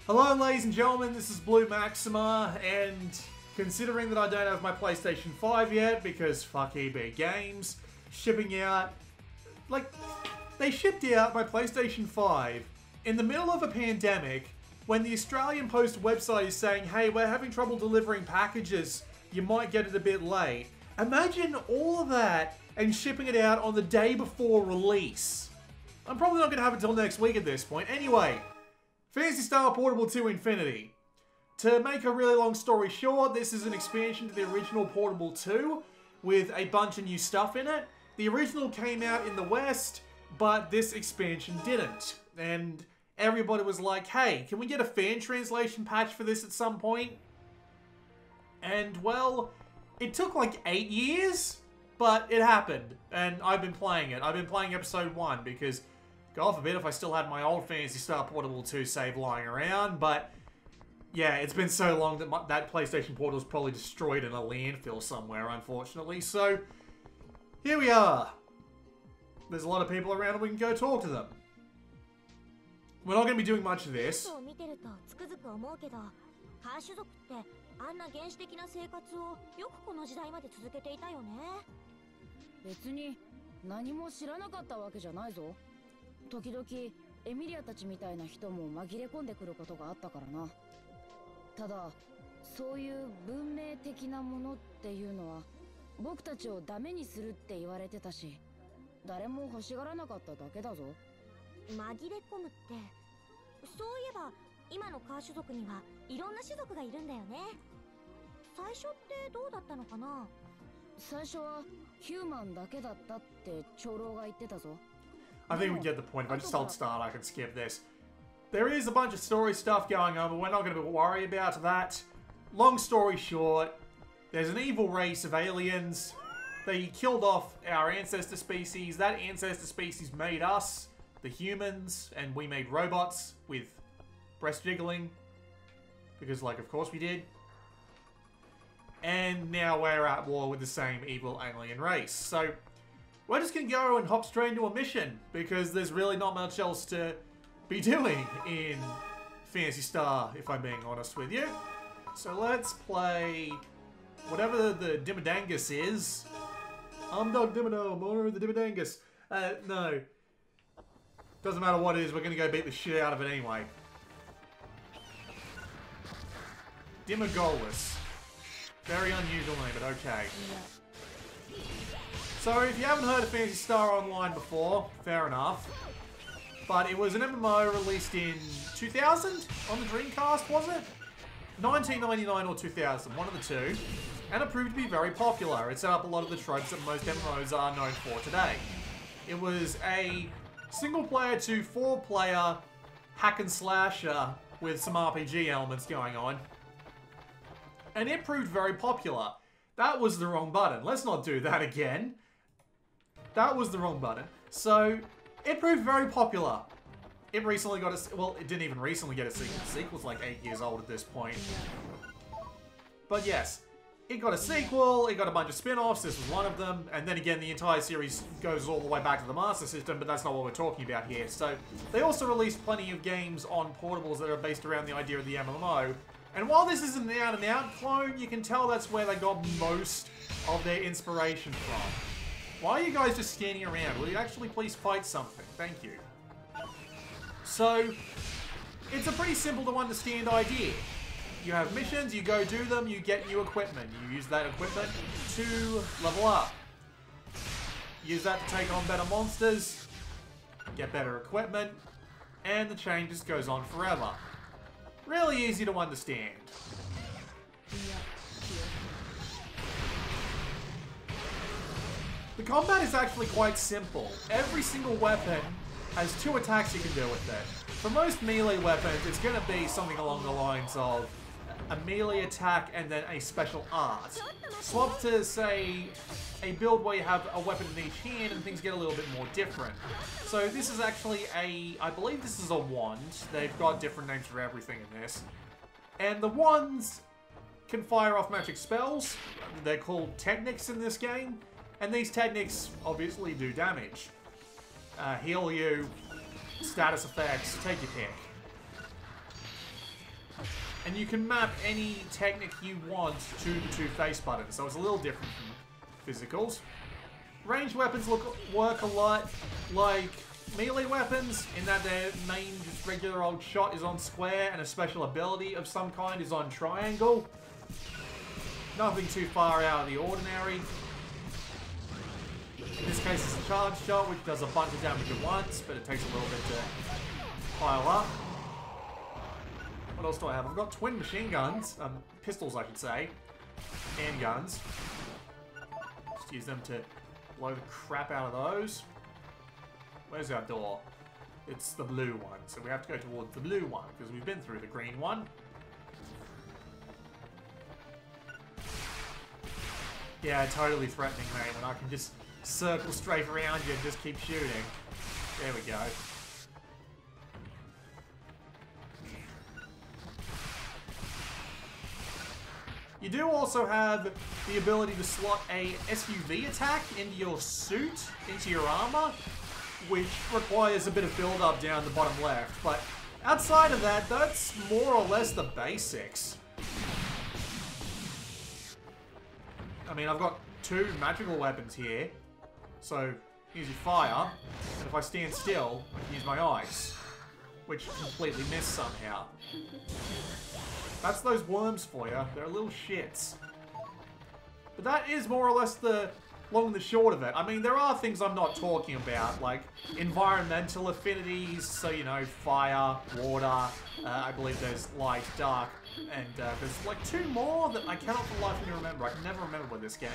Hello ladies and gentlemen, this is Blue Maxima, and considering that I don't have my PlayStation 5 yet, because fuck EB Games, shipping out, like, they shipped out my PlayStation 5 in the middle of a pandemic, when the Australian Post website is saying, hey, we're having trouble delivering packages, you might get it a bit late. Imagine all of that and shipping it out on the day before release. I'm probably not going to have it until next week at this point. Anyway, Phantasy Star Portable 2 Infinity. To make a really long story short, this is an expansion to the original Portable 2 with a bunch of new stuff in it. The original came out in the West, but this expansion didn't. And everybody was like, hey, can we get a fan translation patch for this at some point? And, well, it took like 8 years, but it happened. And I've been playing it. I've been playing episode 1 because, God forbid if I still had my old Phantasy Star Portable 2 save lying around, but yeah, it's been so long that that PlayStation Portal is probably destroyed in a landfill somewhere, unfortunately. So, here we are. There's a lot of people around and we can go talk to them. We're not going to be doing much of this. I think we get the point. If I just hold start, I can skip this. There is a bunch of story stuff going on, but we're not going to worry about that. Long story short, there's an evil race of aliens. They killed off our ancestor species. That ancestor species made us, the humans, and we made robots with breast jiggling. Because, like, of course we did. And now we're at war with the same evil alien race. So, we're just going to go and hop straight into a mission, because there's really not much else to be doing in Phantasy Star, if I'm being honest with you. So let's play whatever the Dimmadangus is. I'm Dog Dimino, I'm owner of the Dimmadangus. No. Doesn't matter what it is, we're going to go beat the shit out of it anyway. Dimagolus. Very unusual name, but okay. So, if you haven't heard of Phantasy Star Online before, fair enough. But it was an MMO released in 2000 on the Dreamcast, was it? 1999 or 2000, one of the two. And it proved to be very popular. It set up a lot of the tropes that most MMOs are known for today. It was a single-player to four-player hack and slasher with some RPG elements going on. And it proved very popular. That was the wrong button. Let's not do that again. That was the wrong button. So, it proved very popular. It recently got a... Well, it didn't even recently get a sequel. The sequel's like 8 years old at this point. But yes, it got a sequel, it got a bunch of spin-offs, this was one of them, and then again the entire series goes all the way back to the Master System, but that's not what we're talking about here. So, they also released plenty of games on portables that are based around the idea of the MMO. And while this isn't an out-and-out clone, you can tell that's where they got most of their inspiration from. Why are you guys just standing around? Will you actually please fight something? Thank you. So, it's a pretty simple to understand idea. You have missions, you go do them, you get new equipment. You use that equipment to level up. Use that to take on better monsters, get better equipment, and the chain just goes on forever. Really easy to understand. The combat is actually quite simple. Every single weapon has 2 attacks you can do with it. For most melee weapons, it's going to be something along the lines of a melee attack and then a special art. Swap to, say, a build where you have a weapon in each hand and things get a little bit more different. So this is actually I believe this is a wand. They've got different names for everything in this. And the wands can fire off magic spells. They're called technics in this game. And these techniques obviously do damage. heal you, status effects, take your pick. And you can map any technique you want to the two face buttons, so it's a little different from physicals. Ranged weapons work a lot like melee weapons, in that their main just regular old shot is on square and a special ability of some kind is on triangle. Nothing too far out of the ordinary. In this case it's a charge shot, which does a bunch of damage at once, but it takes a little bit to pile up. What else do I have? I've got twin machine guns, pistols I should say, handguns. Just use them to blow the crap out of those. Where's our door? It's the blue one, so we have to go towards the blue one, because we've been through the green one. Yeah, totally threatening, mate, when I can just circle straight around you and just keep shooting. There we go. You do also have the ability to slot a SUV attack into your suit, into your armor, which requires a bit of build-up down the bottom left. But outside of that, that's more or less the basics. I mean, I've got two magical weapons here, so use your fire, and if I stand still, I can use my ice, which completely missed somehow. That's those worms for you. They're little shits. But that is more or less the long and the short of it. I mean, there are things I'm not talking about, like environmental affinities, so, you know, fire, water, I believe there's light, dark, and there's like two more that I cannot for the life of me remember. I can never remember with this game.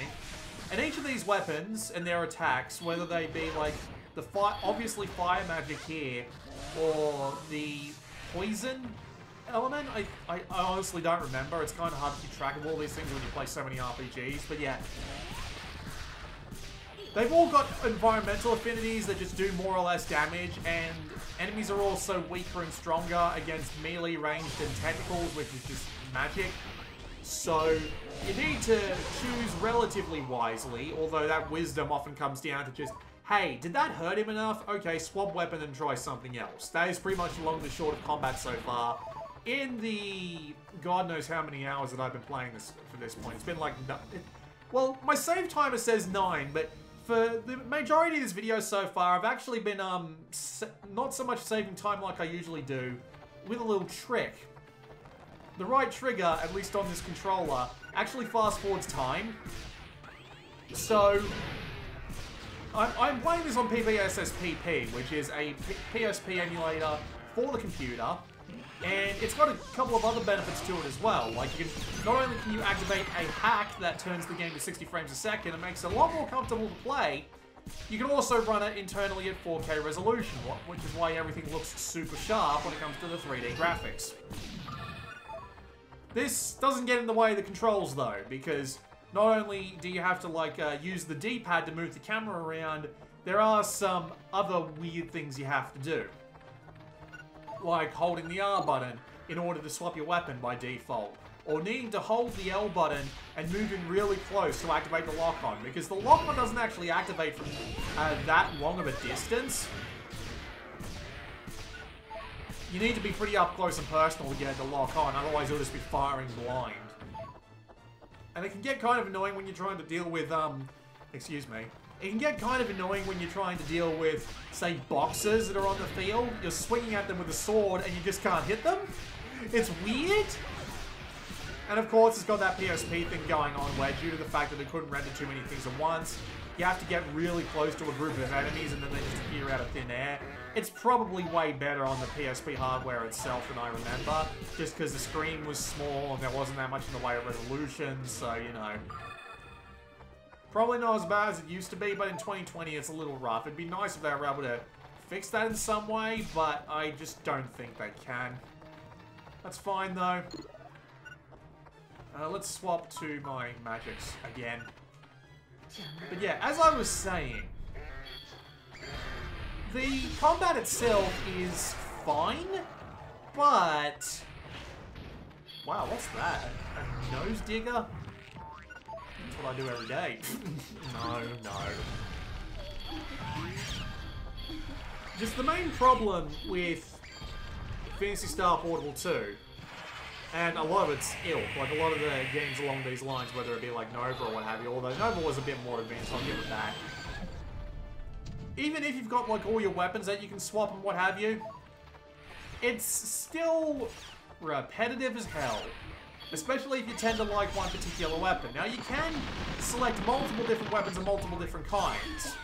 And each of these weapons and their attacks, whether they be like the obviously fire magic here, or the poison element, I honestly don't remember. It's kind of hard to keep track of all these things when you play so many RPGs, but yeah. They've all got environmental affinities that just do more or less damage, and enemies are also weaker and stronger against melee, ranged, and technicals, which is just magic. So you need to choose relatively wisely, although that wisdom often comes down to just, hey, did that hurt him enough? Okay, swap weapon and try something else. That is pretty much along the short of combat so far. In the God knows how many hours that I've been playing this for this point, it's been like, well, my save timer says 9, but for the majority of this video so far, I've actually been not so much saving time like I usually do, with a little trick. The right trigger, at least on this controller, actually fast forwards time. So I'm playing this on PPSSPP, which is a PSP emulator for the computer. And it's got a couple of other benefits to it as well. Like, you can, not only can you activate a hack that turns the game to 60 frames a second and makes it a lot more comfortable to play, you can also run it internally at 4K resolution, which is why everything looks super sharp when it comes to the 3D graphics. This doesn't get in the way of the controls though, because not only do you have to like use the D-pad to move the camera around, there are some other weird things you have to do. Like holding the R button in order to swap your weapon by default, or needing to hold the L button and moving really close to activate the lock-on, because the lock-on doesn't actually activate from that long of a distance. You need to be pretty up close and personal to get it to lock on, otherwise you'll just be firing blind. And it can get kind of annoying when you're trying to deal with, excuse me. It can get kind of annoying when you're trying to deal with, say, boxers that are on the field. You're swinging at them with a sword and you just can't hit them. It's weird. And of course, it's got that PSP thing going on where, due to the fact that it couldn't render too many things at once, you have to get really close to a group of enemies and then they just appear out of thin air. It's probably way better on the PSP hardware itself than I remember, just because the screen was small and there wasn't that much in the way of resolution, so, you know. Probably not as bad as it used to be, but in 2020 it's a little rough. It'd be nice if they were able to fix that in some way, but I just don't think they can. That's fine though. Let's swap to my magics again. But yeah, as I was saying, the combat itself is fine, but... Wow, what's that? A nose digger? That's what I do every day. No. Just the main problem with Phantasy Star Portable 2, and a lot of it's ilk, like a lot of the games along these lines, whether it be like Nova or what have you, although Nova was a bit more advanced, I'll give it that. Even if you've got like all your weapons that you can swap and what have you, it's still repetitive as hell. Especially if you tend to like one particular weapon. Now you can select multiple different weapons of multiple different kinds.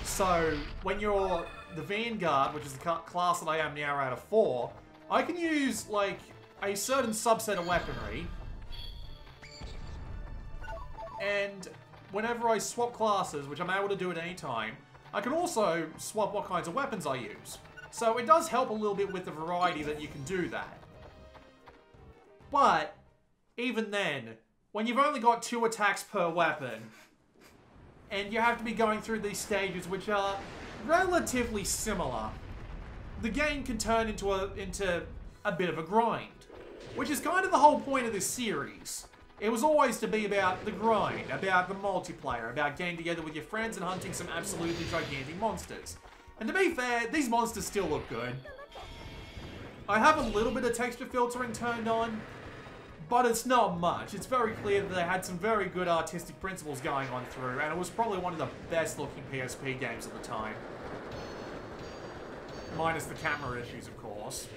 So when you're the Vanguard, which is the class that I am now out of 4, I can use like a certain subset of weaponry. And whenever I swap classes, which I'm able to do at any time, I can also swap what kinds of weapons I use. So it does help a little bit with the variety that you can do that. But even then, when you've only got 2 attacks per weapon, and you have to be going through these stages which are relatively similar, the game can turn into a bit of a grind. Which is kind of the whole point of this series. It was always to be about the grind, about the multiplayer, about getting together with your friends and hunting some absolutely gigantic monsters. And to be fair, these monsters still look good. I have a little bit of texture filtering turned on, but it's not much. It's very clear that they had some very good artistic principles going on through, and it was probably one of the best looking PSP games at the time. Minus the camera issues, of course.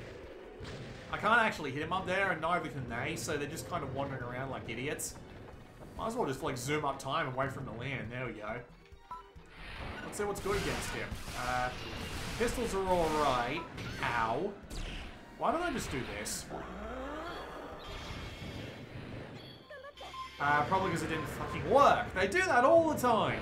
I can't actually hit him up there, and neither can they, so they're just kind of wandering around like idiots. Might as well just like zoom up time and wait for him to land. There we go. Let's see what's good against him. Pistols are alright. Ow. Why don't I just do this? Probably because it didn't fucking work. They do that all the time.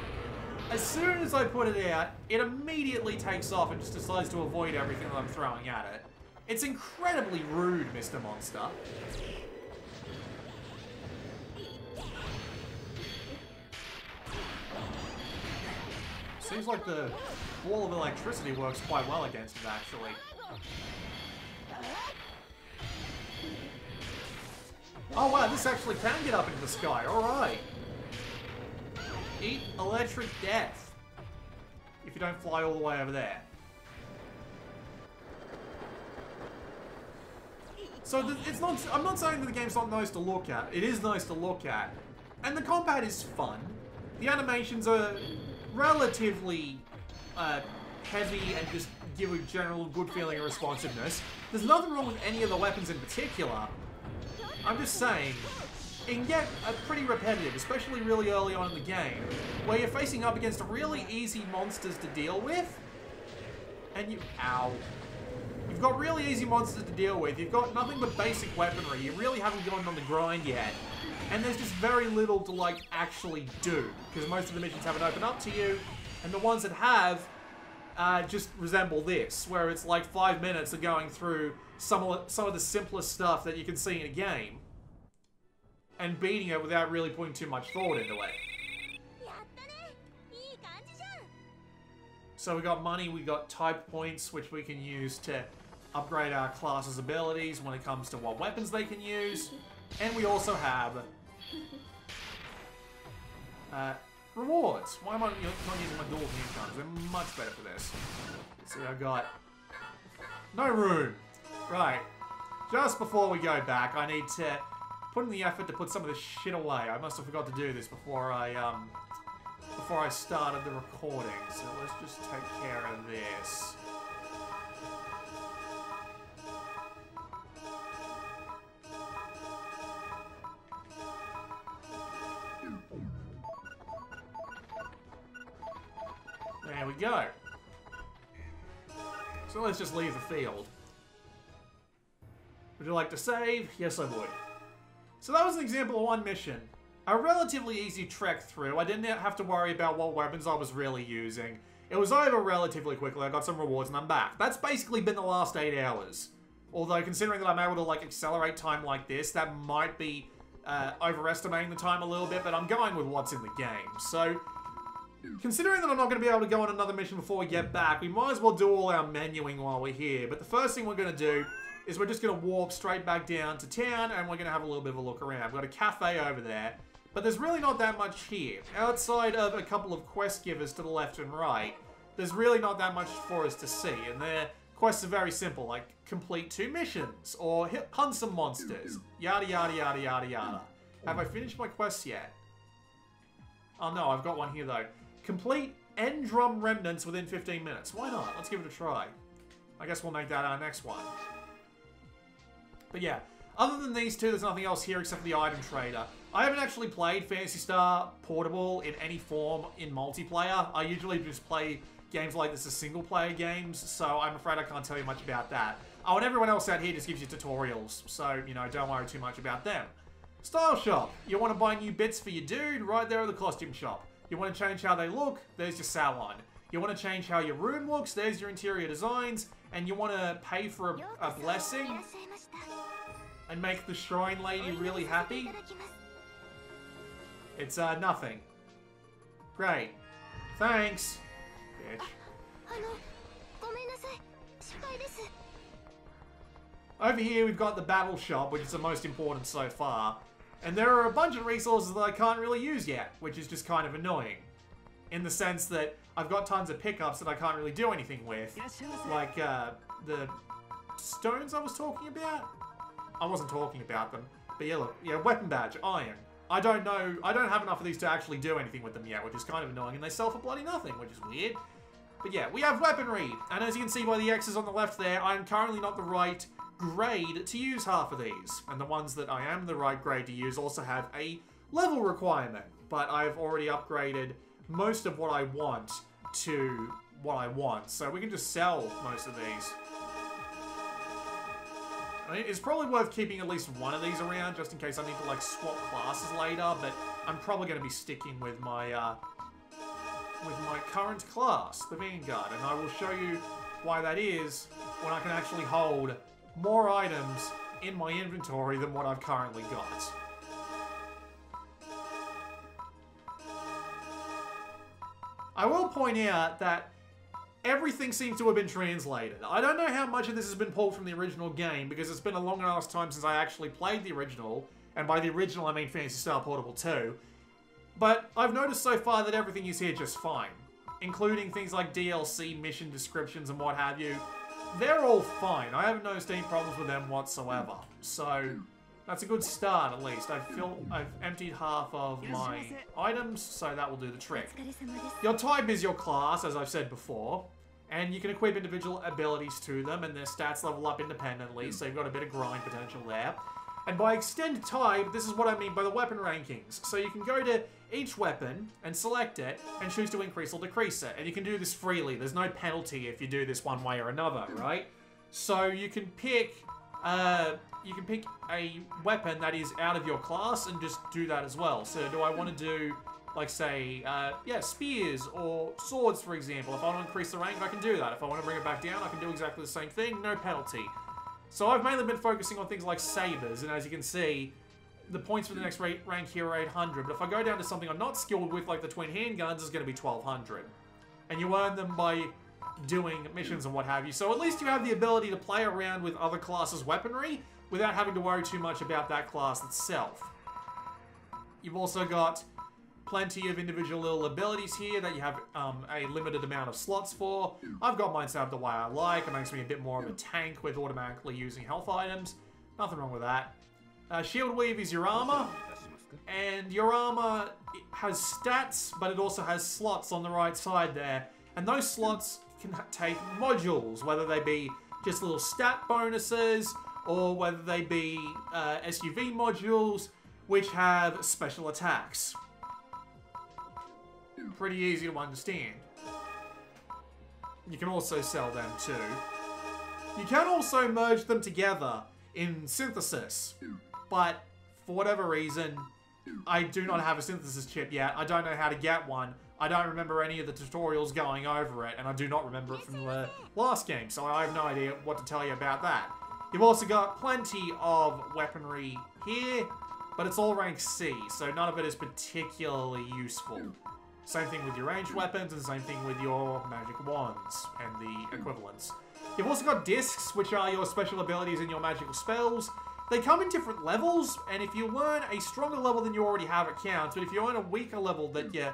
As soon as I put it out, it immediately takes off and just decides to avoid everything that I'm throwing at it. It's incredibly rude, Mr. Monster. Seems like the wall of electricity works quite well against it, actually. Oh wow, this actually can get up into the sky, alright. Eat electric death. If you don't fly all the way over there. So it's not. I'm not saying that the game's not nice to look at. It is nice to look at. And the combat is fun. The animations are relatively heavy and just give a general good feeling of responsiveness. There's nothing wrong with any of the weapons in particular. I'm just saying, it can get pretty repetitive, especially really early on in the game, where you're facing up against really easy monsters to deal with, and ow. You've got really easy monsters to deal with, you've got nothing but basic weaponry, you really haven't gone on the grind yet, and there's just very little to, like, actually do, because most of the missions haven't opened up to you, and the ones that have just resemble this, where it's like 5 minutes of going through some of the simplest stuff that you can see in a game, and beating it without really putting too much thought into it. So we got money, we got type points, which we can use to upgrade our class's abilities when it comes to what weapons they can use. And we also have rewards. Why am I not using my dual hand guns? They're much better for this. Let's see, I got no room. Right. Just before we go back, I need to put in the effort to put some of this shit away. I must have forgot to do this before I started the recording. So let's just take care of this. There we go. So let's just leave the field. Would you like to save? Yes, I would. So that was an example of one mission. A relatively easy trek through. I didn't have to worry about what weapons I was really using. It was over relatively quickly. I got some rewards and I'm back. That's basically been the last 8 hours. Although, considering that I'm able to, like, accelerate time like this, that might be overestimating the time a little bit, but I'm going with what's in the game. So, considering that I'm not going to be able to go on another mission before we get back, we might as well do all our menuing while we're here. But the first thing we're going to do is we're just going to warp straight back down to town, and we're going to have a little bit of a look around. We've got a cafe over there, but there's really not that much here. Outside of a couple of quest givers to the left and right, there's really not that much for us to see, and their quests are very simple, like complete 2 missions, or hunt some monsters, yada yada yada yada yada. Have I finished my quests yet? Oh no, I've got one here though. Complete End Drum Remnants within 15 minutes. Why not? Let's give it a try. I guess we'll make that our next one. But yeah, other than these two, there's nothing else here except for the item trader. I haven't actually played Phantasy Star Portable in any form in multiplayer. I usually just play games like this as single-player games, so I'm afraid I can't tell you much about that. Oh, and everyone else out here just gives you tutorials, so, you know, don't worry too much about them. Style Shop. You want to buy new bits for your dude? Right there at the costume shop. You want to change how they look? There's your salon. You want to change how your room looks? There's your interior designs. And you want to pay for a blessing? And make the shrine lady really happy? It's, nothing. Great. Thanks. Bitch. Over here we've got the battle shop, which is the most important so far. And there are a bunch of resources that I can't really use yet, which is just kind of annoying. In the sense that I've got tons of pickups that I can't really do anything with. Like, the stones I was talking about? I wasn't talking about them. But yeah, look, yeah, weapon badge, iron. I don't have enough of these to actually do anything with them yet, which is kind of annoying, and they sell for bloody nothing, which is weird. But yeah, we have weaponry, and as you can see by the X's on the left there, I'm currently not the right grade to use half of these. And the ones that I am the right grade to use also have a level requirement, but I've already upgraded most of what I want to what I want, so we can just sell most of these. I mean, it's probably worth keeping at least one of these around, just in case I need to, like, swap classes later, but I'm probably going to be sticking with my current class, the Vanguard, and I will show you why that is when I can actually hold more items in my inventory than what I've currently got. I will point out that everything seems to have been translated. I don't know how much of this has been pulled from the original game, because it's been a long ass time since I actually played the original, and by the original I mean Phantasy Star Portable 2. But I've noticed so far that everything is here just fine, including things like DLC, mission descriptions, and what have you. They're all fine. I haven't noticed any problems with them whatsoever. So that's a good start, at least. I've emptied half of my items, so that will do the trick. Your type is your class, as I've said before, and you can equip individual abilities to them, and their stats level up independently, so you've got a bit of grind potential there. And by extend type, this is what I mean by the weapon rankings. So you can go to each weapon and select it and choose to increase or decrease it. And you can do this freely. There's no penalty if you do this one way or another, right? So you can pick a weapon that is out of your class and just do that as well. So do I want to do, like, say, yeah, spears or swords, for example. If I want to increase the rank, I can do that. If I want to bring it back down, I can do exactly the same thing, no penalty. So I've mainly been focusing on things like sabers, and as you can see, the points for the next rank here are 800, but if I go down to something I'm not skilled with, like the twin handguns, it's going to be 1200. And you earn them by doing missions and what have you, so at least you have the ability to play around with other classes' weaponry without having to worry too much about that class itself. You've also got plenty of individual little abilities here that you have a limited amount of slots for. I've got mine set up the way I like. It makes me a bit more of a tank with automatically using health items. Nothing wrong with that. Shield Weave is your armor, and your armor has stats, but it also has slots on the right side there. And those slots can take modules, whether they be just little stat bonuses, or whether they be SUV modules, which have special attacks. Pretty easy to understand. You can also sell them too. You can also merge them together in synthesis, but for whatever reason, I do not have a synthesis chip yet. I don't know how to get one. I don't remember any of the tutorials going over it, and I do not remember it from the last game, so I have no idea what to tell you about that. You've also got plenty of weaponry here, but it's all rank C, so none of it is particularly useful. Same thing with your ranged weapons, and same thing with your magic wands and the equivalents. You've also got discs, which are your special abilities and your magical spells. They come in different levels, and if you learn a stronger level than you already have, it counts. But if you learn a weaker level that you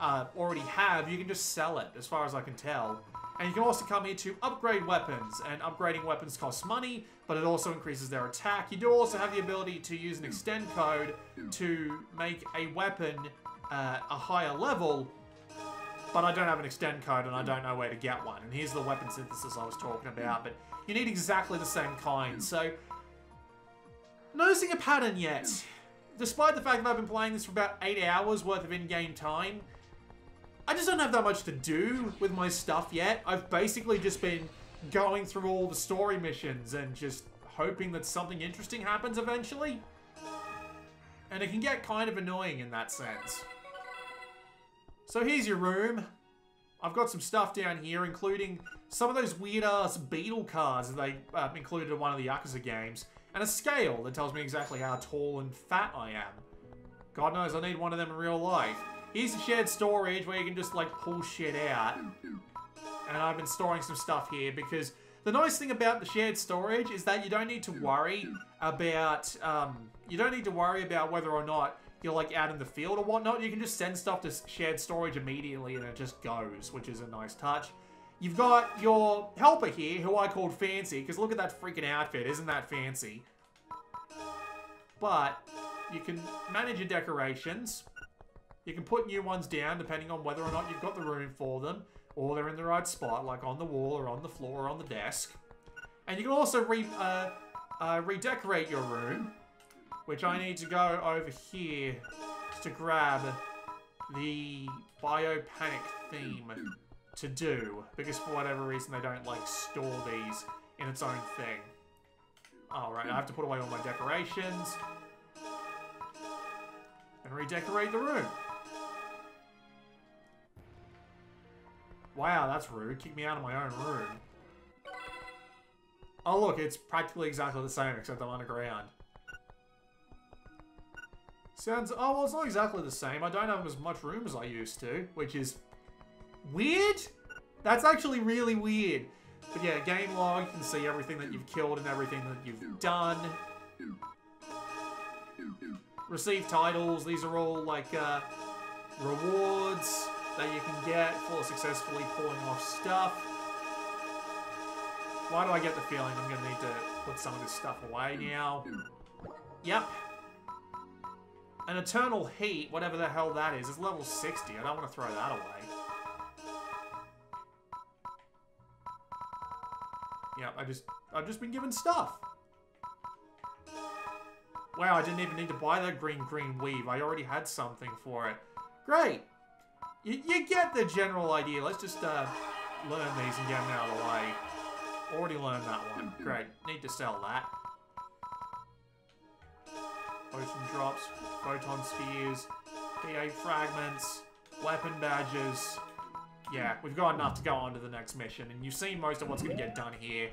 already have, you can just sell it, as far as I can tell. And you can also come here to upgrade weapons, and upgrading weapons costs money, but it also increases their attack. You do also have the ability to use an extend code to make a weapon a higher level, but I don't have an extend code and I don't know where to get one. And here's the weapon synthesis I was talking about, but you need exactly the same kind. So, noticing a pattern yet. Despite the fact that I've been playing this for about 8 hours worth of in-game time, I just don't have that much to do with my stuff yet. I've basically just been going through all the story missions and just hoping that something interesting happens eventually. And it can get kind of annoying in that sense. So here's your room. I've got some stuff down here, including some of those weird-ass beetle cards that they included in one of the Yakuza games. And a scale that tells me exactly how tall and fat I am. God knows I need one of them in real life. Here's the shared storage where you can just, like, pull shit out. And I've been storing some stuff here because the nice thing about the shared storage is that you don't need to worry about, whether or not you're, like, out in the field or whatnot. You can just send stuff to shared storage immediately and it just goes, which is a nice touch. You've got your helper here, who I called Fancy, because look at that freaking outfit. Isn't that fancy? But you can manage your decorations. You can put new ones down depending on whether or not you've got the room for them, or they're in the right spot, like on the wall or on the floor or on the desk. And you can also redecorate your room, which I need to go over here to grab the Biopanic theme to do, because for whatever reason they don't, like, store these in its own thing. Alright, I have to put away all my decorations and redecorate the room. Wow, that's rude. Kick me out of my own room. Oh look, it's practically exactly the same except I'm underground. Sounds... oh, well, it's not exactly the same. I don't have as much room as I used to, which is weird? That's actually really weird. But yeah, game log, you can see everything that you've killed and everything that you've done. Receive titles. These are all, like, rewards that you can get for successfully pulling off stuff. Why do I get the feeling I'm going to need to put some of this stuff away now? Yep. An Eternal Heat, whatever the hell that is level 60. I don't want to throw that away. Yep, I've just been given stuff. Wow, I didn't even need to buy that green weave. I already had something for it. Great. You get the general idea. Let's just learn these and get them out of the way. Already learned that one. Great. Need to sell that. Potion drops, photon spheres, PA fragments, weapon badges. Yeah, we've got enough to go on to the next mission, and you've seen most of what's going to get done here.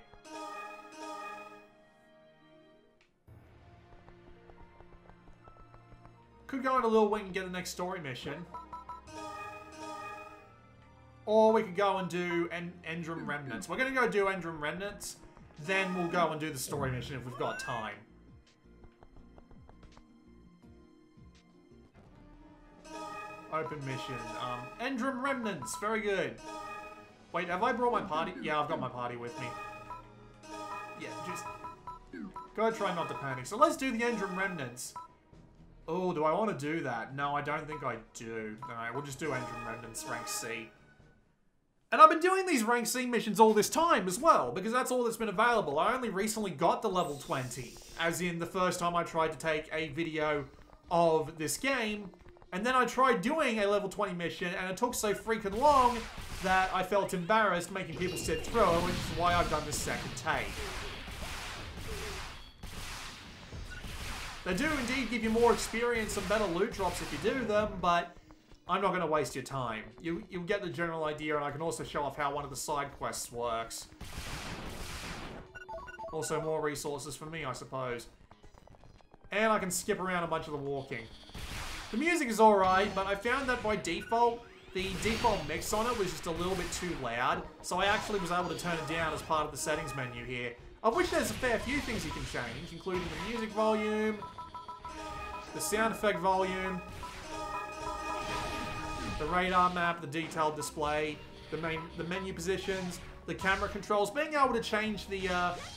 Could go in a little wing and get the next story mission. Or we could go and do Endrum Remnants. We're going to go do Endrum Remnants, then we'll go and do the story mission if we've got time. Open mission. Endrum Remnants. Very good. Wait, have I brought my party? Yeah, I've got my party with me. Yeah, just... go try not to panic. So let's do the Endrum Remnants. Oh, do I want to do that? No, I don't think I do. Alright, we'll just do Endrum Remnants, rank C. And I've been doing these rank C missions all this time as well, because that's all that's been available. I only recently got the level 20, as in the first time I tried to take a video of this game. And then I tried doing a level 20 mission, and it took so freaking long that I felt embarrassed making people sit through it, which is why I've done this second take. They do indeed give you more experience and better loot drops if you do them, but I'm not going to waste your time. You'll get the general idea, and I can also show off how one of the side quests works. Also more resources for me, I suppose. And I can skip around a bunch of the walking. The music is alright, but I found that by default, the default mix on it was just a little bit too loud, so I actually was able to turn it down as part of the settings menu here. Of which there's a fair few things you can change, including the music volume, the sound effect volume, The radar map, the detailed display, the menu positions, the camera controls. Being able to change the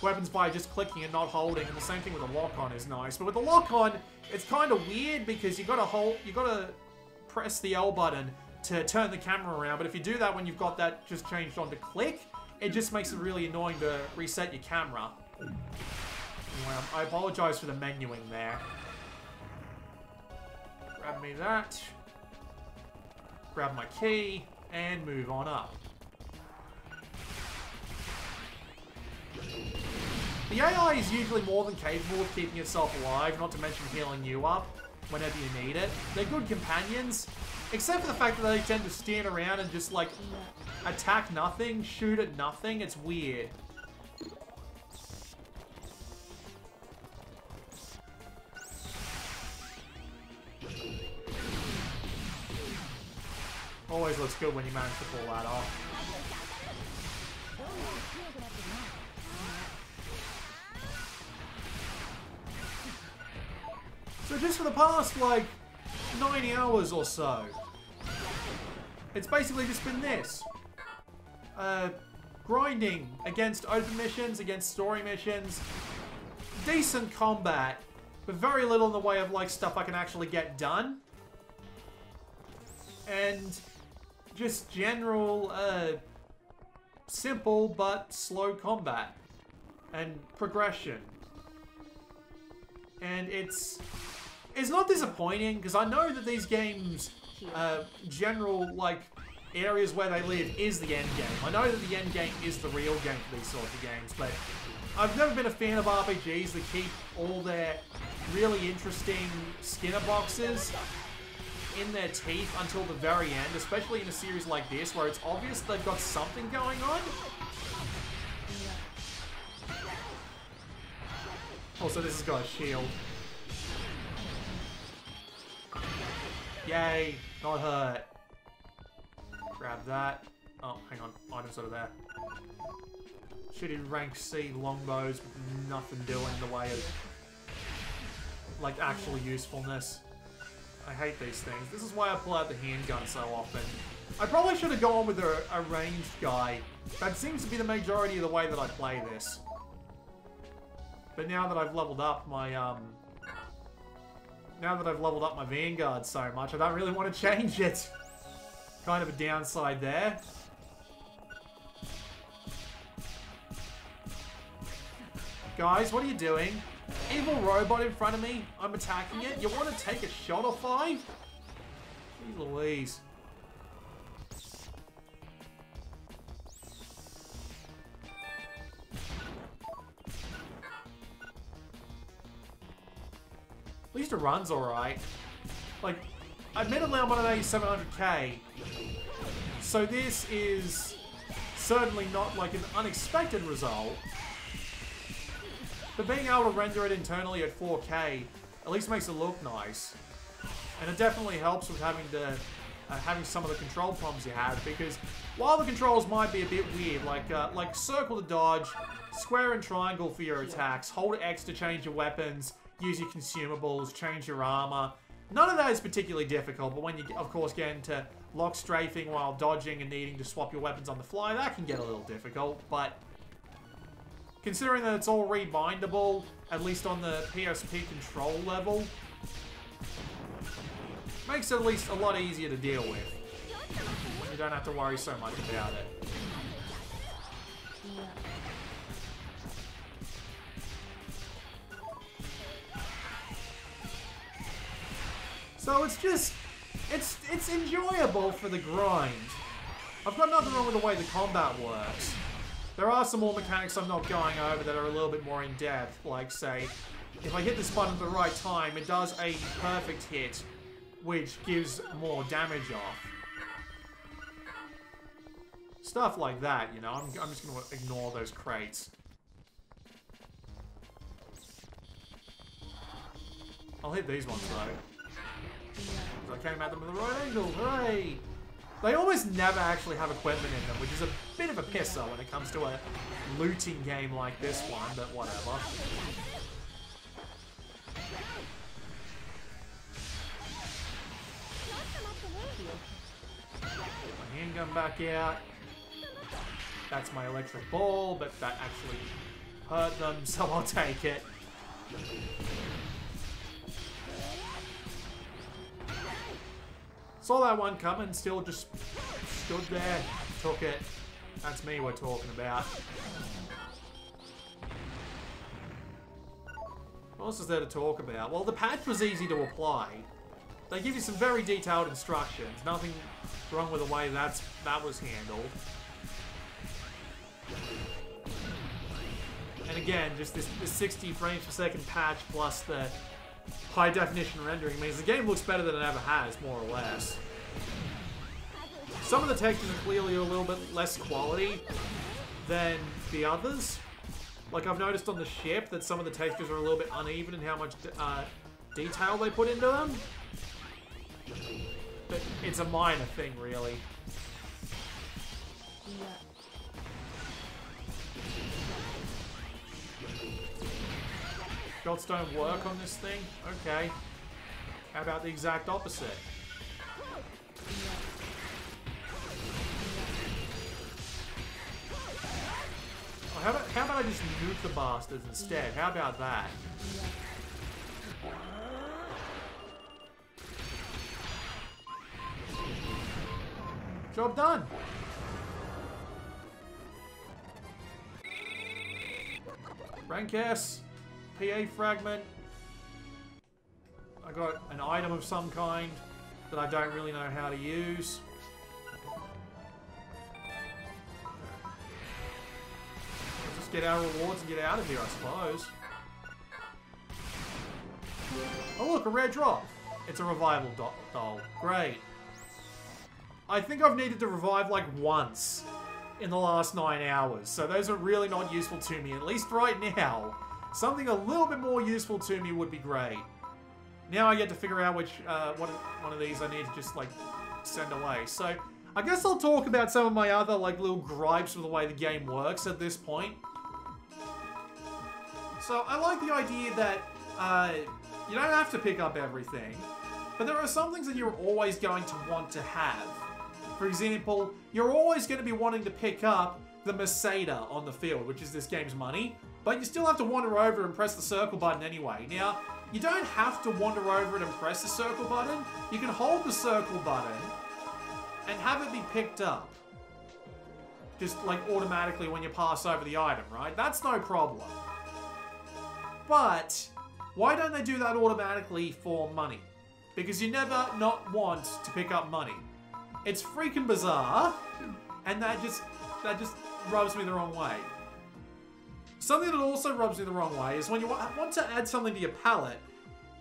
weapons by just clicking and not holding, and the same thing with the lock-on is nice. But with the lock-on, it's kind of weird because you gotta press the L button to turn the camera around. But if you do that when you've got that just changed on to click, it just makes it really annoying to reset your camera. Anyway, I apologize for the menuing there. Grab me that. Grab my key, and move on up. The AI is usually more than capable of keeping itself alive, not to mention healing you up whenever you need it. They're good companions, except for the fact that they tend to stand around and just, like, attack nothing, shoot at nothing. It's weird. Always looks good when you manage to pull that off. So just for the past, like, 90 hours or so, it's basically just been this. Grinding against open missions, against story missions, decent combat, but very little in the way of, like, stuff I can actually get done. And just general, simple but slow combat and progression. And it's not disappointing, because I know that these games, general, like, areas where they live is the end game. I know that the end game is the real game for these sorts of games, but I've never been a fan of RPGs that keep all their really interesting Skinner boxes in their teeth until the very end, especially in a series like this, where it's obvious they've got something going on. Also, this has got a shield. Yay, not hurt. Grab that. Oh, hang on, items over there. Shitty rank C longbows with nothing doing in the way of, like, actual usefulness. I hate these things. This is why I pull out the handgun so often. I probably should have gone with a ranged guy. That seems to be the majority of the way that I play this. But now that I've leveled up my, Vanguard so much, I don't really want to change it. Kind of a downside there. Guys, what are you doing? Evil robot in front of me. I'm attacking it. You want to take a shot or 5? Jeez Louise. At least it runs alright. Like, admittedly I'm on an 8700K. So this is certainly not like an unexpected result. But being able to render it internally at 4K at least makes it look nice. And it definitely helps with having some of the control problems you have, because while the controls might be a bit weird, like circle to dodge, square and triangle for your attacks, hold X to change your weapons, use your consumables, change your armor. None of that is particularly difficult, but when you, of course, get into lock strafing while dodging and needing to swap your weapons on the fly, that can get a little difficult, but considering that it's all rebindable, at least on the PSP control level, makes it at least a lot easier to deal with. You don't have to worry so much about it. So it's just, it's enjoyable for the grind. I've got nothing wrong with the way the combat works. There are some more mechanics I'm not going over that are a little bit more in-depth, like, say, if I hit this button at the right time, it does a perfect hit, which gives more damage off. Stuff like that, you know, I'm just going to ignore those crates. I'll hit these ones, though. I came at them with the right angle, hooray! They almost never actually have equipment in them, which is a bit of a pisser when it comes to a looting game like this one, but whatever. My handgun back out. That's my electric ball, but that actually hurt them, so I'll take it. Saw that one coming, still just stood there, took it. That's me we're talking about. What else is there to talk about? Well, the patch was easy to apply. They give you some very detailed instructions. Nothing wrong with the way that was handled. And again, just this 60 frames per second patch plus the high definition rendering means the game looks better than it ever has, more or less. Some of the textures are clearly a little bit less quality than the others. Like, I've noticed on the ship that some of the textures are a little bit uneven in how much detail they put into them. But it's a minor thing, really. Shots don't work on this thing? Okay. How about the exact opposite? Oh, how about I just nuke the bastards instead? How about that? Job done. Rank S. PA fragment. I got an item of some kind that I don't really know how to use. Let's just get our rewards and get out of here, I suppose. Oh look, a rare drop. It's a revival doll. Great. I think I've needed to revive like once in the last 9 hours, so those are really not useful to me, at least right now. Something a little bit more useful to me would be great. Now I get to figure out which one of these I need to just like send away. So I guess I'll talk about some of my other like little gripes with the way the game works at this point. So I like the idea that you don't have to pick up everything, but there are some things that you're always going to want to have. For example, you're always going to be wanting to pick up the Meseta on the field, which is this game's money. But you still have to wander over and press the circle button anyway. Now, you don't have to wander over it and press the circle button. You can hold the circle button and have it be picked up. Just like automatically when you pass over the item, right? That's no problem. But why don't they do that automatically for money? Because you never not want to pick up money. It's freaking bizarre, and that just rubs me the wrong way. Something that also rubs me the wrong way is when you want to add something to your palette,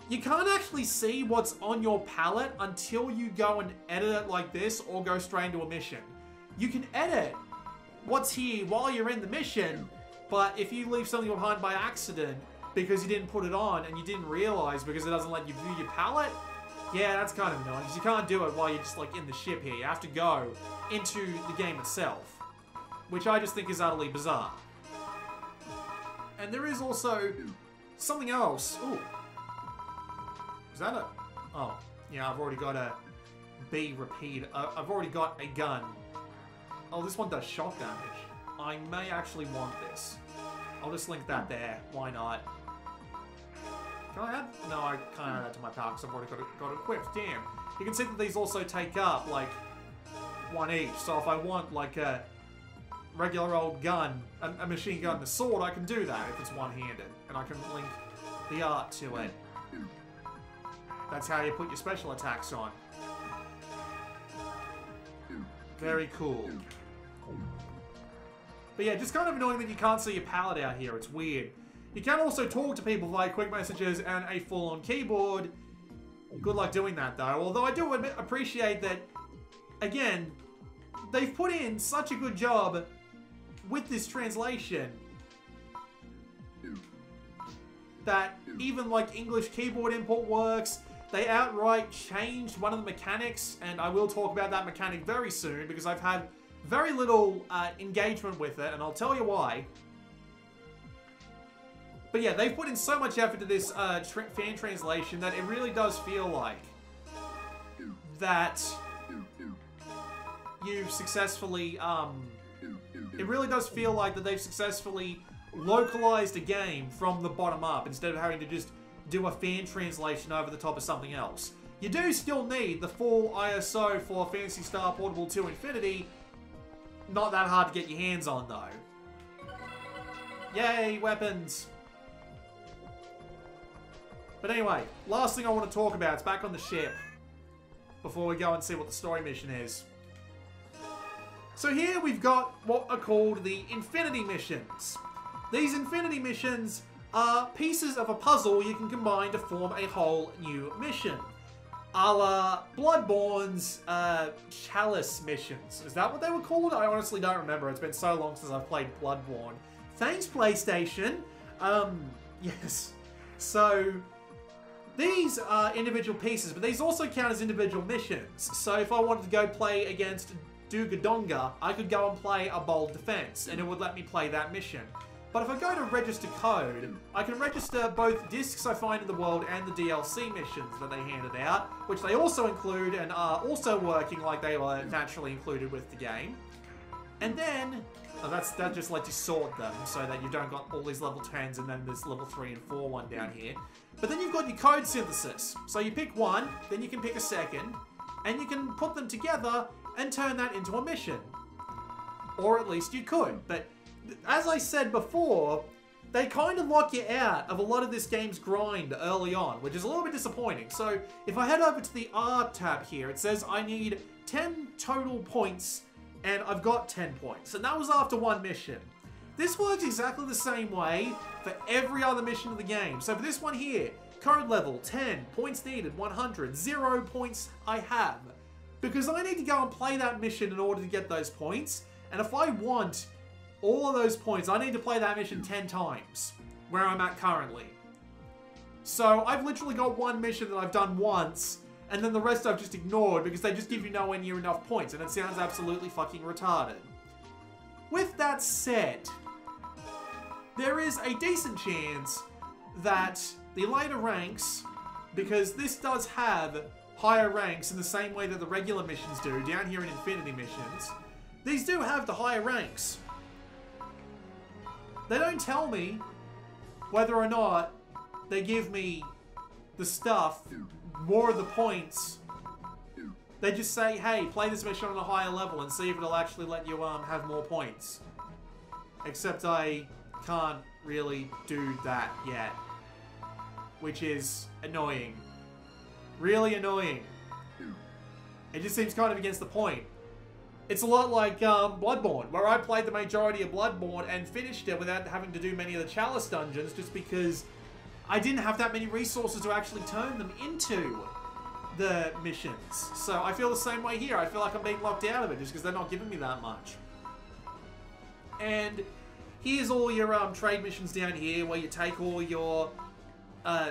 you can't actually see what's on your palette until you go and edit it like this or go straight into a mission. You can edit what's here while you're in the mission, but if you leave something behind by accident because you didn't put it on and you didn't realize because it doesn't let you view your palette, yeah, that's kind of annoying because you can't do it while you're just like in the ship here. You have to go into the game itself, which I just think is utterly bizarre. And there is also something else. Ooh. Is that a... Oh, yeah, I've already got a B repeat. I've already got a gun. Oh, this one does shock damage. I may actually want this. I'll just link that there. Why not? Can I add? No, I can't add that to my power because I've already got it equipped. Damn. You can see that these also take up, like, one each. So if I want, like, a regular old gun, a machine gun, and a sword, I can do that if it's one-handed. And I can link the art to it. That's how you put your special attacks on. Very cool. But yeah, just kind of annoying that you can't see your palette out here. It's weird. You can also talk to people via quick messages and a full-on keyboard. Good luck doing that, though. Although I do appreciate that, again, they've put in such a good job with this translation that even, like, English keyboard input works. They outright changed one of the mechanics, and I will talk about that mechanic very soon because I've had very little engagement with it, and I'll tell you why. But yeah, they've put in so much effort to this fan translation that it really does feel like that you've successfully, it really does feel like that they've successfully localized a game from the bottom up instead of having to just do a fan translation over the top of something else. You do still need the full ISO for Phantasy Star Portable 2 Infinity. Not that hard to get your hands on, though. Yay, weapons! But anyway, last thing I want to talk about, it's back on the ship, before we go and see what the story mission is. So here we've got what are called the Infinity missions. These Infinity missions are pieces of a puzzle you can combine to form a whole new mission. A la Bloodborne's Chalice missions. Is that what they were called? I honestly don't remember. It's been so long since I've played Bloodborne. Thanks, PlayStation. Yes. So, these are individual pieces, but these also count as individual missions. So if I wanted to go play against Dugadonga, I could go and play a Bold Defense, and it would let me play that mission. But if I go to register code, I can register both discs I find in the world and the DLC missions that they handed out, which they also include and are also working like they were naturally included with the game. And then, that just lets you sort them so that you don't got all these level 10s and then there's level 3 and 4 one down here. But then you've got your code synthesis. So you pick one, then you can pick a second, and you can put them together and turn that into a mission. Or at least you could, but as I said before, they kind of lock you out of a lot of this game's grind early on, which is a little bit disappointing. So if I head over to the R tab here, it says I need 10 total points, and I've got 10 points. And that was after one mission. This works exactly the same way for every other mission of the game. So for this one here, code level 10, points needed 100, 0 points I have. Because I need to go and play that mission in order to get those points. And if I want all of those points, I need to play that mission 10 times, where I'm at currently. So I've literally got one mission that I've done once, and then the rest I've just ignored because they just give you nowhere near enough points, and it sounds absolutely fucking retarded. With that said, there is a decent chance that the later ranks, because this does have higher ranks in the same way that the regular missions do, down here in Infinity missions, these do have the higher ranks. They don't tell me whether or not they give me the stuff, more of the points. They just say, hey, play this mission on a higher level and see if it'll actually let you have more points. Except I can't really do that yet. Which is annoying. Really annoying. It just seems kind of against the point. It's a lot like Bloodborne, where I played the majority of Bloodborne and finished it without having to do many of the Chalice dungeons just because I didn't have that many resources to actually turn them into the missions. So I feel the same way here. I feel like I'm being locked out of it just because they're not giving me that much. And here's all your trade missions down here where you take all your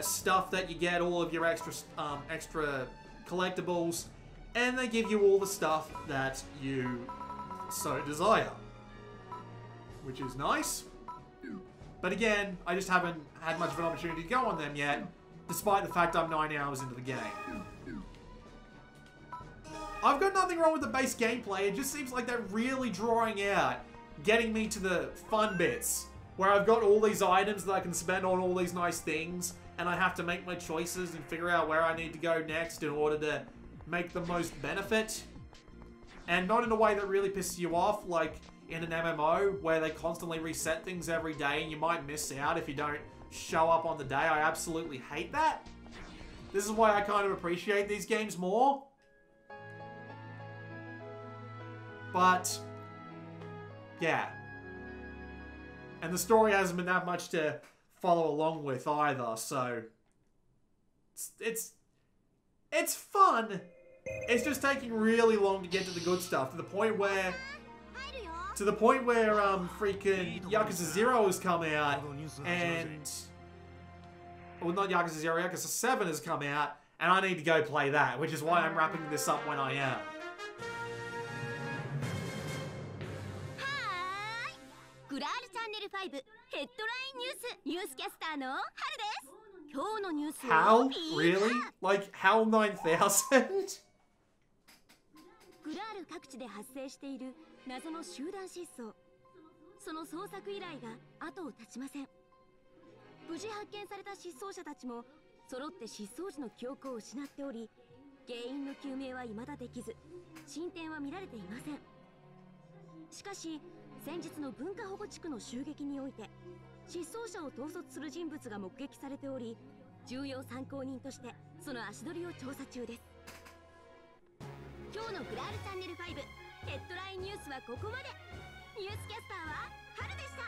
stuff that you get, all of your extra collectibles, and they give you all the stuff that you so desire. Which is nice. But again, I just haven't had much of an opportunity to go on them yet, despite the fact I'm 9 hours into the game. I've got nothing wrong with the base gameplay, it just seems like they're really drawing out, getting me to the fun bits, where I've got all these items that I can spend on all these nice things, and I have to make my choices and figure out where I need to go next in order to make the most benefit. And not in a way that really pisses you off, like in an MMO, where they constantly reset things every day and you might miss out if you don't show up on the day. I absolutely hate that. This is why I kind of appreciate these games more. But, yeah. And the story hasn't been that much to follow along with either, so it's fun. It's just taking really long to get to the good stuff, to the point where freaking Yakuza 0 has come out, and well, not Yakuza 0, Yakuza 7 has come out, and I need to go play that, which is why I'm wrapping this up when I am. HAL? Really? Like HAL 9000? グラール各地で発生している謎の集団失踪、その捜索依頼が後を絶ちません。無事発見された失踪者たちも揃って失踪時の記憶を失っており、原因の究明は未だできず、進展は見られていません。しかし先日の文化保護地区の襲撃において失踪者を統率する人物が目撃されており、重要参考人としてその足取りを調査中です。今日のグラールチャンネル5ヘッドラインニュースはここまで。ニュースキャスターは春でした。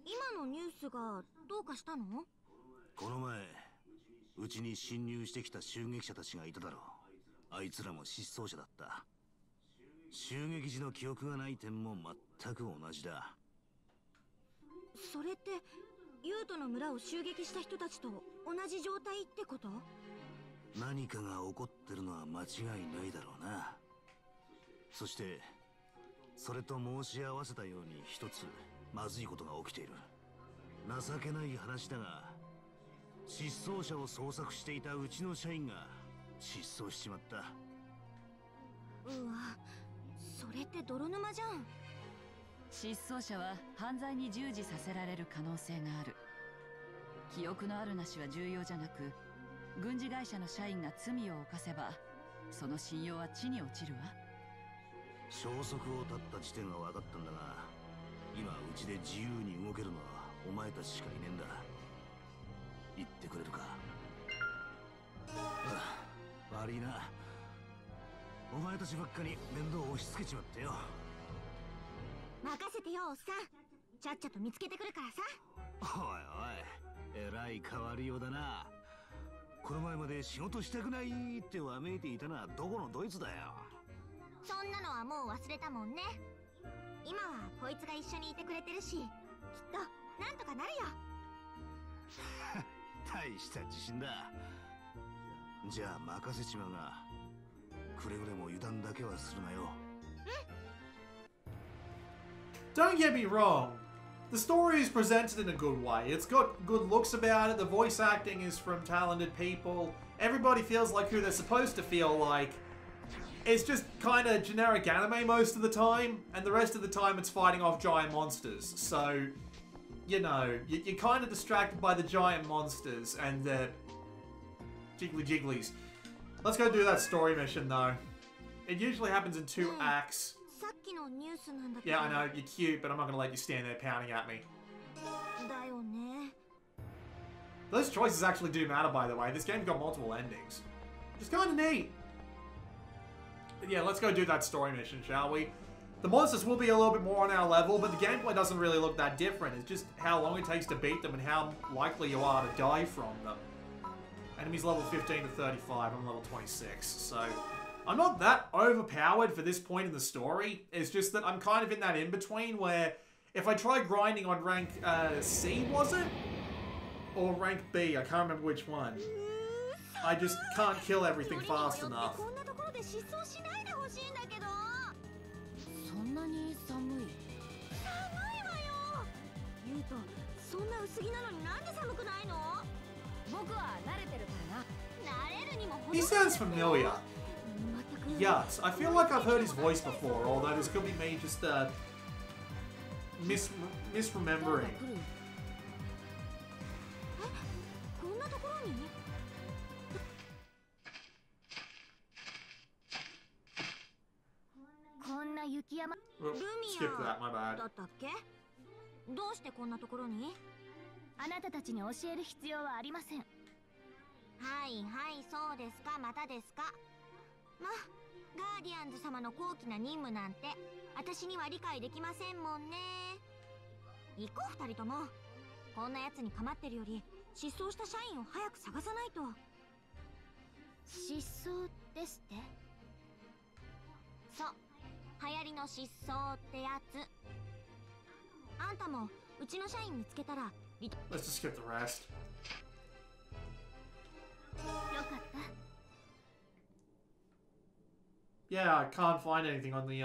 今のニュースがどうかしたの？この前うちに侵入してきた襲撃者たちがいただろう。あいつらも失踪者だった。襲撃時の記憶がない点も全く同じだ。それってユートの村を襲撃した人たちと同じ状態ってこと？何かが起こってるのは間違いないだろうな。そしてそれと申し合わせたように一つまずいことが起きている。情けない話だが、失踪者を捜索していたうちの社員が失踪しちまった。うわ、それって泥沼じゃん。失踪者は犯罪に従事させられる可能性がある。記憶のあるなしは重要じゃなく、軍事会社の社員が罪を犯せばその信用は地に落ちるわ。消息を絶った地点は分かったんだが、今うちで自由に動けるのはお前たちしかいねえんだ。言ってくれるか？悪いな、お前たちばっかに面倒を押し付けちまってよ。任せてよおっさん、ちゃっちゃと見つけてくるからさ。おいおい、えらい変わりようだな。この前まで仕事したくないってわめいていたのはどこのどいつだよ。そんなのはもう忘れたもんね。今はこいつが一緒にいてくれてるし、きっとなんとかなるよ。大した自信だ。じゃあ任せちまうが、くれぐれも油断だけはするなよ。Don't get me wrong, the story is presented in a good way. It's got good looks about it, the voice acting is from talented people, everybody feels like who they're supposed to feel like. It's just kind of generic anime most of the time, and the rest of the time it's fighting off giant monsters. So, you know, you're kind of distracted by the giant monsters and the jiggly jigglies. Let's go do that story mission though. It usually happens in 2 acts. Yeah, I know, you're cute, but I'm not going to let you stand there pounding at me. Those choices actually do matter, by the way. This game's got multiple endings. Which is kind of neat. But yeah, let's go do that story mission, shall we? The monsters will be a little bit more on our level, but the gameplay doesn't really look that different. It's just how long it takes to beat them and how likely you are to die from them. Enemies level 15 to 35, I'm level 26, so... I'm not that overpowered for this point in the story. It's just that I'm kind of in that in-between where if I try grinding on rank C, was it? Or rank B, I can't remember which one. I just can't kill everything fast enough. He sounds familiar. Yes, I feel like I've heard his voice before, although this could be me just misremembering. Skip that, my bad. どうしてこんなところに？あなたたちに教える必要はありません。はいはい、そうですか、またですか。ま、ガーディアンズ様の高貴な任務なんて私には理解できませんもんね。行こう2人とも。こんな奴に構ってるより失踪した社員を早く探さないと。失踪ですって？そう、流行りの失踪ってやつ。あんたもうちの社員見つけたら。Let's just skip the rest. よかった。Yeah, I can't find anything on the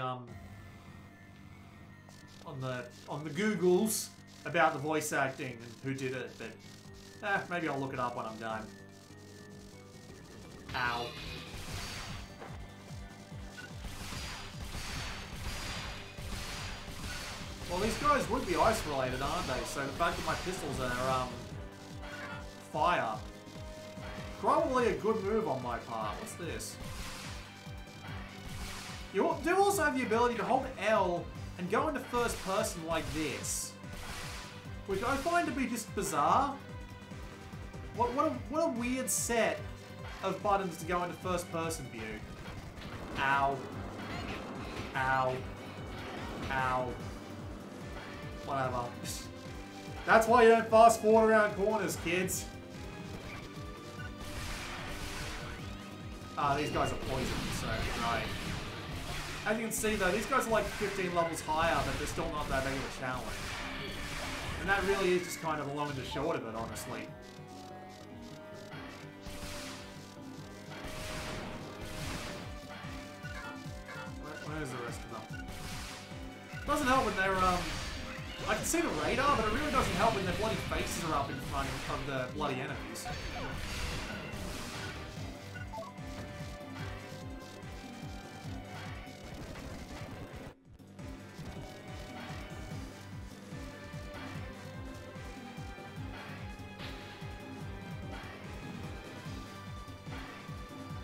Googles about the voice acting and who did it, but maybe I'll look it up when I'm done. Ow. Well, these guys would be ice related, aren't they? So the fact that my pistols are, fire. Probably a good move on my part. What's this? You do also have the ability to hold L and go into first person like this. Which I find to be just bizarre. What a weird set of buttons to go into first person view. Ow. Ow. Ow. Whatever. That's why you don't fast forward around corners, kids. Ah, these guys are poisoned, so right. As you can see though, these guys are like 15 levels higher, but they're still not that big of a challenge. And that really is just kind of the long and the short of it, honestly. Where's the rest of them? Doesn't help when they're, I can see the radar, but it really doesn't help when their bloody faces are up in front of the bloody enemies.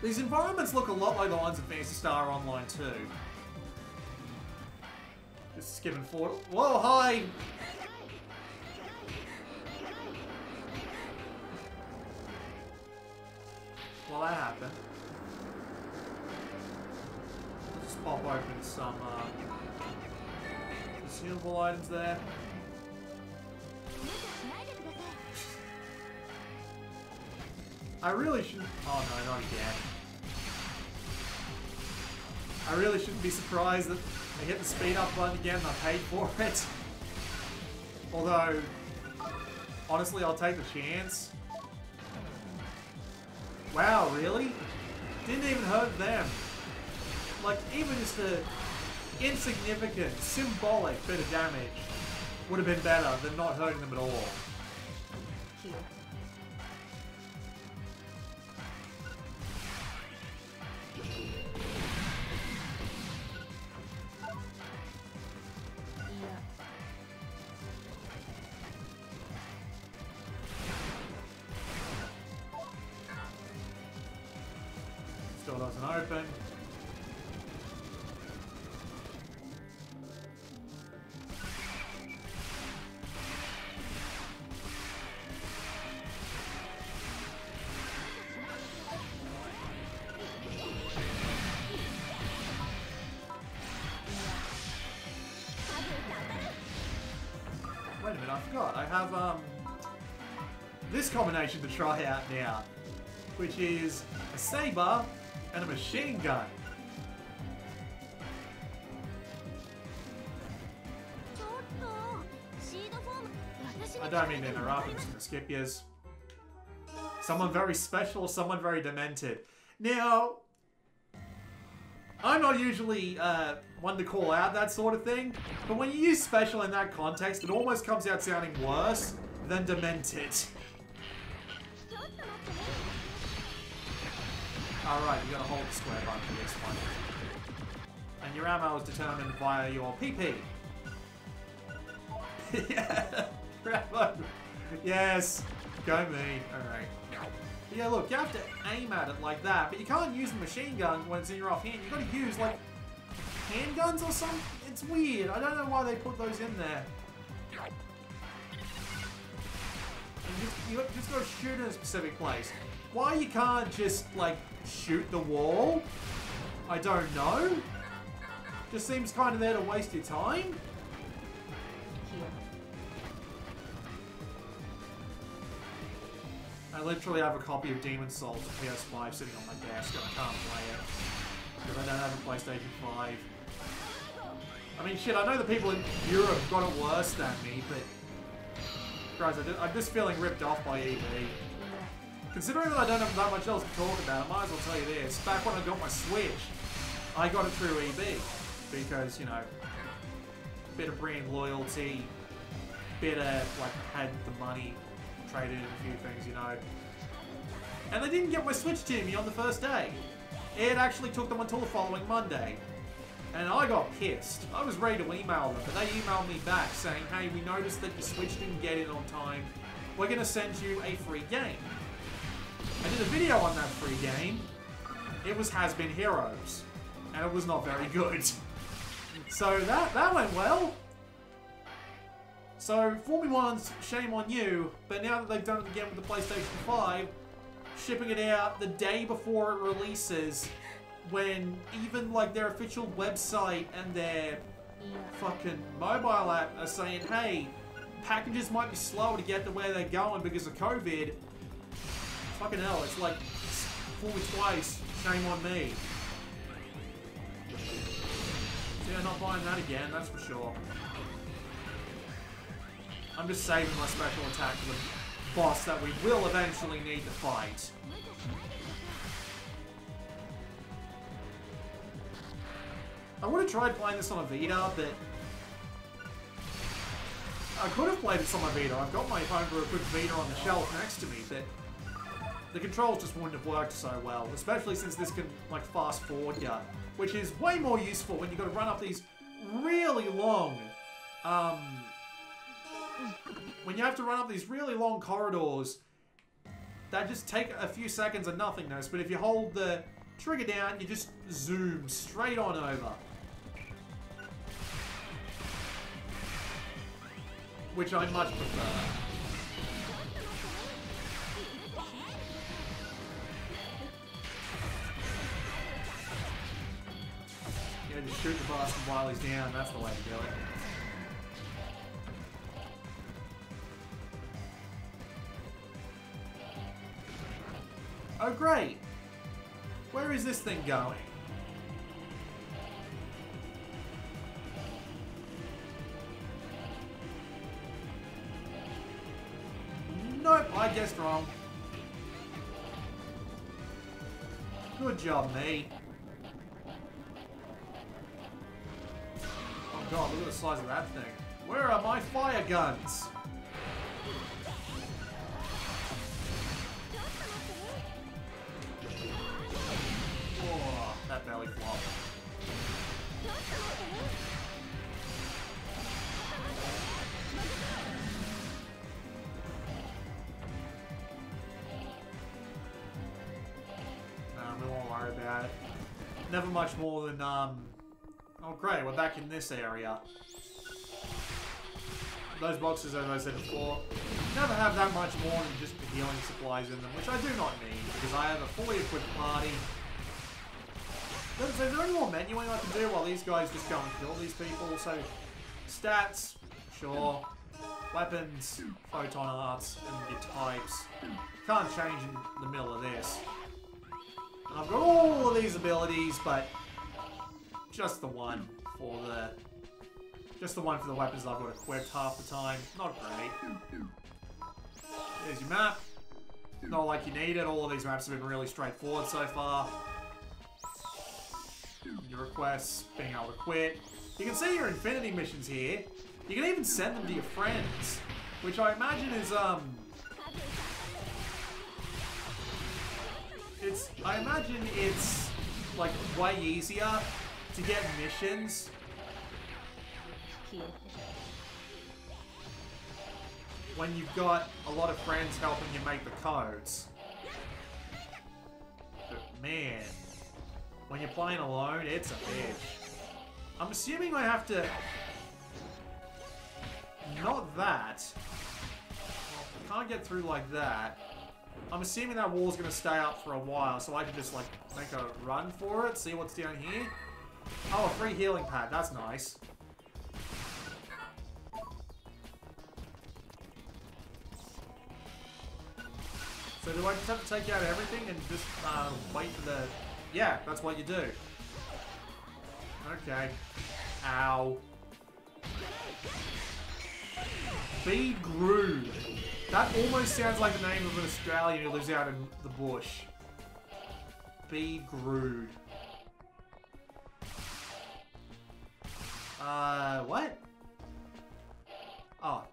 These environments look a lot like the ones in Phantasy Star Online too. Just skipping forward. Whoa, hi! Well, that happened. Just pop open some consumable items there. I really shouldn't. Oh no, not again. I really shouldn't be surprised that I hit the speed up button again and I paid for it. Although, honestly, I'll take the chance. Wow, really? Didn't even hurt them. Like, even just an insignificant, symbolic bit of damage would have been better than not hurting them at all. Here. Still doesn't open. Wait a minute, I forgot. I have this combination to try out now, which is a saber and a machine gun. I don't mean to interrupt, I'm just gonna skip yours. Someone very special, someone very demented. Now, I'm not usually one to call out that sort of thing, but when you use special in that context, it almost comes out sounding worse than demented. Alright, you gotta hold the square button for this one. And your ammo is determined via your PP. Yeah, bravo. Yes, go me. Alright. Yeah, look, you have to aim at it like that, but you can't use the machine gun when it's in your offhand. You gotta use, like, handguns or something. It's weird. I don't know why they put those in there. And you just gotta shoot in a specific place. Why you can't just, like, shoot the wall? I don't know. Just seems kind of there to waste your time. I literally have a copy of Demon's Souls for PS5 sitting on my desk and I can't play it. Because I don't have a PlayStation 5. I mean, shit, I know the people in Europe got it worse than me, but... Guys, I'm just feeling ripped off by EV. Considering that I don't have that much else to talk about, I might as well tell you this. Back when I got my Switch, I got it through EB. Because, you know, bit of brand loyalty, bit of, like, had the money, traded in a few things, you know. And they didn't get my Switch to me on the first day. It actually took them until the following Monday. And I got pissed. I was ready to email them, but they emailed me back saying, hey, we noticed that your Switch didn't get in on time. We're going to send you a free game. I did a video on that free game. It was Has Been Heroes. And it was not very good. So that went well. So, Formula 1's shame on you, but now that they've done it again with the PlayStation 5, shipping it out the day before it releases, when even like their official website and their fucking mobile app are saying, hey, packages might be slow to get to where they're going because of COVID. Fucking hell, it's like, fool me twice, shame on me. So yeah, not buying that again, that's for sure. I'm just saving my special attack for the boss that we will eventually need to fight. I would have tried playing this on a Vita, but I could have played this on my Vita. I've got my homebrew Vita on the shelf next to me, but the controls just wouldn't have worked so well, especially since this can like fast forward you, which is way more useful when you've got to run up these really long, when you have to run up these really long corridors that just take a few seconds of nothingness, but if you hold the trigger down, you just zoom straight on over. Which I much prefer. Yeah, just shoot the bastard while he's down, that's the way to do it. Oh great! Where is this thing going? Nope, I guessed wrong. Good job, me. Oh god, look at the size of that thing. Where are my fire guns? Oh, that belly flop. We won't worry about it. Never much more than, oh great, we're back in this area. Those boxes, as I said before, never have that much more than just the healing supplies in them, which I do not need, because I have a fully equipped party. Is there any more menuing I can do while these guys just go and kill these people? So, stats, sure. Weapons, photon arts, and your types. Can't change in the middle of this. And I've got all of these abilities, but just the one for the weapons that I've got equipped half the time. Not great. There's your map. Not like you need it. All of these maps have been really straightforward so far. Your requests, being able to quit. You can see your Infinity missions here. You can even send them to your friends, which I imagine is I imagine it's like way easier to get missions when you've got a lot of friends helping you make the codes. But man, when you're playing alone, it's a bitch. I'm assuming I have to... Not that. I can't get through like that. I'm assuming that wall's gonna stay up for a while, so I can just like make a run for it, see what's down here. Oh, a free healing pad, that's nice. So do I just have to take out everything and just wait for the... Yeah, that's what you do. Okay. Ow. Be Grood. That almost sounds like the name of an Australian who lives out in the bush. Be Grood. What? Oh.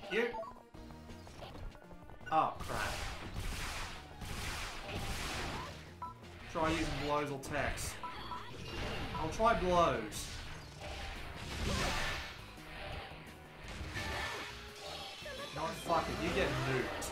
Thank you. Oh, crap. blows or techs. I'll try blows. No, fuck it, you get nuked.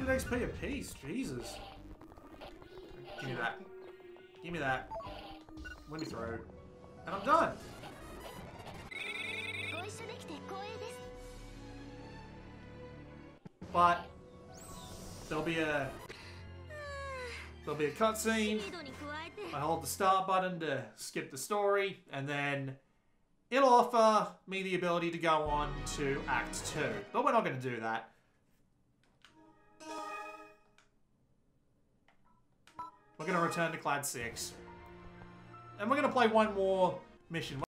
XP a piece, Jesus. Give me that. Give me that. Let me throw. And I'm done. But there'll be a cutscene. I hold the start button to skip the story, and then it'll offer me the ability to go on to Act 2. But we're not going to do that. We're going to return to Clad 6. And we're going to play one more mission.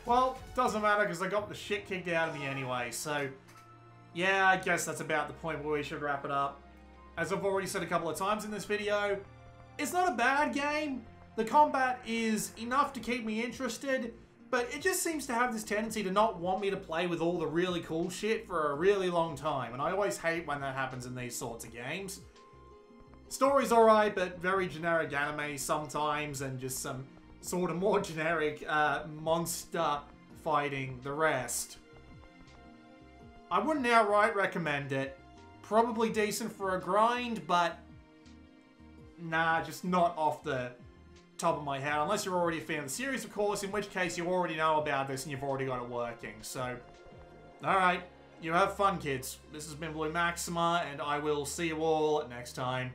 Well, doesn't matter because I got the shit kicked out of me anyway, so yeah, I guess that's about the point where we should wrap it up. As I've already said a couple of times in this video, it's not a bad game. The combat is enough to keep me interested, but it just seems to have this tendency to not want me to play with all the really cool shit for a really long time, and I always hate when that happens in these sorts of games. Story's alright, but very generic anime sometimes, and just some sort of more generic monster fighting the rest. I wouldn't outright recommend it. Probably decent for a grind, but nah, just not off the top of my head. Unless you're already a fan of the series, of course, in which case you already know about this and you've already got it working. So, alright, you have fun, kids. This has been Blue Maxima, and I will see you all next time.